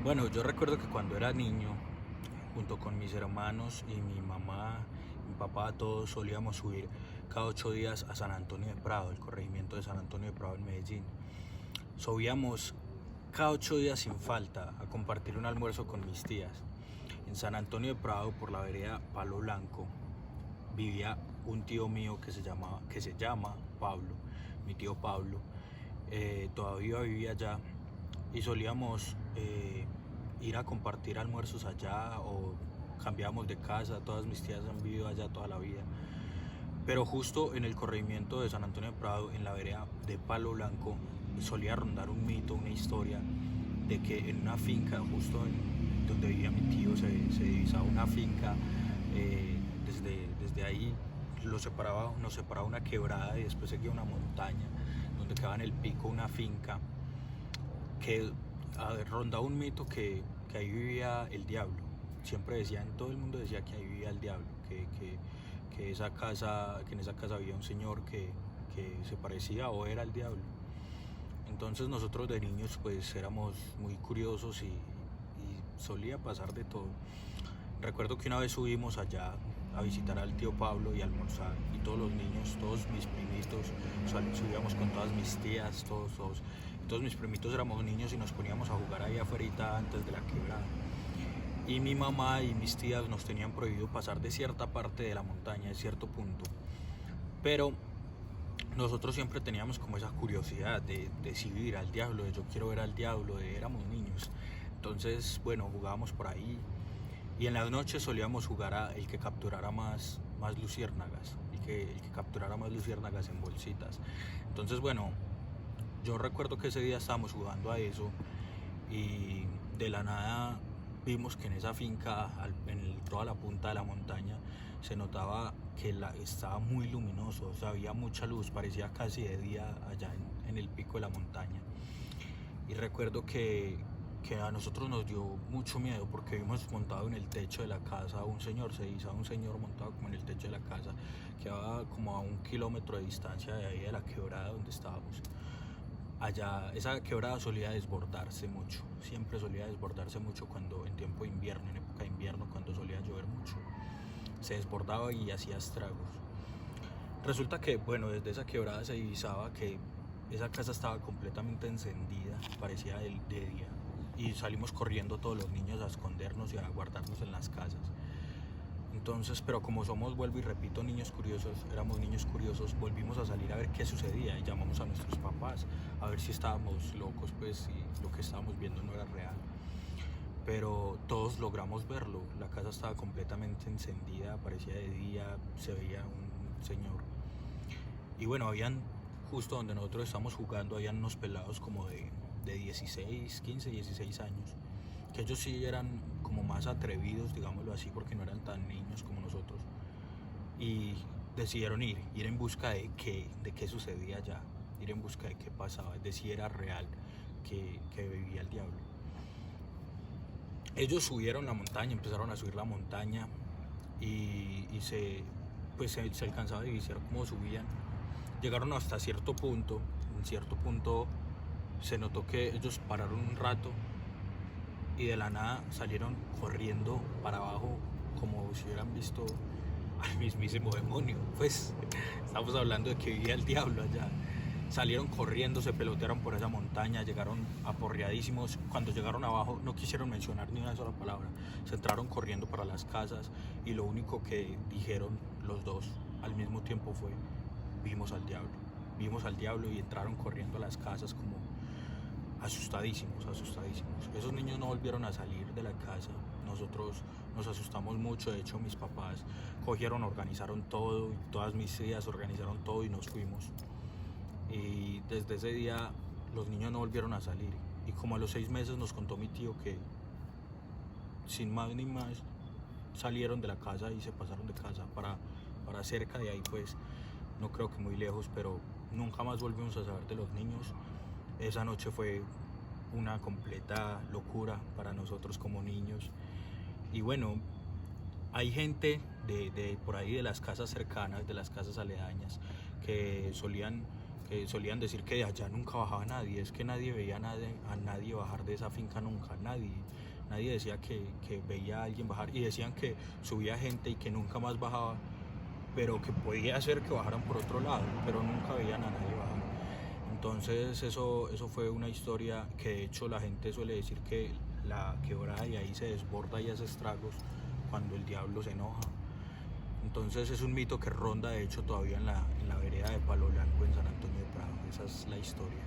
Bueno, yo recuerdo que cuando era niño, junto con mis hermanos y mi mamá, mi papá, todos solíamos subir cada 8 días a San Antonio de Prado, el corregimiento de San Antonio de Prado en Medellín. Subíamos cada 8 días sin falta a compartir un almuerzo con mis tías. En San Antonio de Prado, por la vereda Palo Blanco, vivía un tío mío que se llama Pablo, mi tío Pablo. Todavía vivía allá y solíamos ir a compartir almuerzos allá o cambiábamos de casa. Todas mis tías han vivido allá toda la vida. Pero justo en el corregimiento de San Antonio de Prado, en la vereda de Palo Blanco, solía rondar un mito, una historia de que en una finca, justo donde vivía mi tío, se divisaba una finca. Desde ahí nos separaba una quebrada y después seguía una montaña donde quedaba en el pico una finca que rondaba un mito que ahí vivía el diablo. Siempre decían, todo el mundo decía que ahí vivía el diablo, que en esa casa había un señor que se parecía o era el diablo. Entonces nosotros de niños pues éramos muy curiosos y solía pasar de todo. Recuerdo que una vez subimos allá a visitar al tío Pablo y a almorzar, y todos los niños, todos mis primitos, subíamos con todas mis tías, todos mis primitos éramos niños y nos poníamos a jugar ahí afuera antes de la quebrada. Y mi mamá y mis tías nos tenían prohibido pasar de cierta parte de la montaña, de cierto punto. Pero nosotros siempre teníamos como esa curiosidad de si ir al diablo, de yo quiero ver al diablo, éramos niños. Entonces, bueno, jugábamos por ahí y en las noches solíamos jugar a el que capturara más luciérnagas, el que capturara más luciérnagas en bolsitas. Entonces, bueno, yo recuerdo que ese día estábamos jugando a eso y de la nada vimos que en esa finca, toda la punta de la montaña, se notaba que estaba muy luminoso, o sea, había mucha luz, parecía casi de día allá en el pico de la montaña. Y recuerdo que a nosotros nos dio mucho miedo porque vimos montado en el techo de la casa un señor, se divisaba un señor montado como en el techo de la casa, que va como a 1 kilómetro de distancia de ahí de la quebrada donde estábamos. Allá esa quebrada solía desbordarse mucho, siempre solía desbordarse mucho cuando en tiempo de invierno, en época de invierno, cuando solía llover mucho, se desbordaba y hacía estragos. Resulta que, bueno, desde esa quebrada se divisaba que esa casa estaba completamente encendida, parecía de día, y salimos corriendo todos los niños a escondernos y a guardarnos en las casas. Entonces, pero como somos, vuelvo y repito, niños curiosos, éramos niños curiosos, volvimos a salir a ver qué sucedía y llamamos a nuestros papás a ver si estábamos locos, pues si lo que estábamos viendo no era real. Pero todos logramos verlo, la casa estaba completamente encendida, parecía de día, se veía un señor. Y bueno, justo donde nosotros estamos jugando, habían unos pelados como de 16, 15, 16 años, que ellos sí eran como más atrevidos, digámoslo así, porque no eran tan niños como nosotros. Y decidieron ir en busca de qué sucedía allá, ir en busca de qué pasaba, de si era real que vivía el diablo. Ellos subieron la montaña, empezaron a subir la montaña y se alcanzaba a divisar cómo subían. Llegaron hasta cierto punto, en cierto punto se notó que ellos pararon un rato y de la nada salieron corriendo para abajo como si hubieran visto al mismísimo demonio. Pues estamos hablando de que vivía el diablo allá. Salieron corriendo, se pelotearon por esa montaña, llegaron aporreadísimos. Cuando llegaron abajo no quisieron mencionar ni una sola palabra. Se entraron corriendo para las casas y lo único que dijeron los dos al mismo tiempo fue: vimos al diablo. Vimos al diablo y entraron corriendo a las casas como asustadísimos, asustadísimos. Esos niños no volvieron a salir de la casa. Nosotros nos asustamos mucho. De hecho, mis papás cogieron, organizaron todo, y todas mis tías organizaron todo y nos fuimos. Y desde ese día los niños no volvieron a salir. Y como a los 6 meses nos contó mi tío que sin más ni más salieron de la casa y se pasaron de casa para cerca de ahí, pues no creo que muy lejos, pero nunca más volvimos a saber de los niños. Esa noche fue una completa locura para nosotros como niños. Y bueno, hay gente de por ahí, de las casas cercanas, de las casas aledañas, que que solían decir que de allá nunca bajaba nadie, es que nadie veía a nadie bajar de esa finca nunca, nadie decía que veía a alguien bajar, y decían que subía gente y que nunca más bajaba, pero que podía ser que bajaran por otro lado, pero nunca veían a nadie bajar. Entonces eso fue una historia que de hecho la gente suele decir que la quebrada y ahí se desborda y hace estragos cuando el diablo se enoja. Entonces es un mito que ronda de hecho todavía en la vereda de Palo Blanco en San Antonio de Prado. Esa es la historia.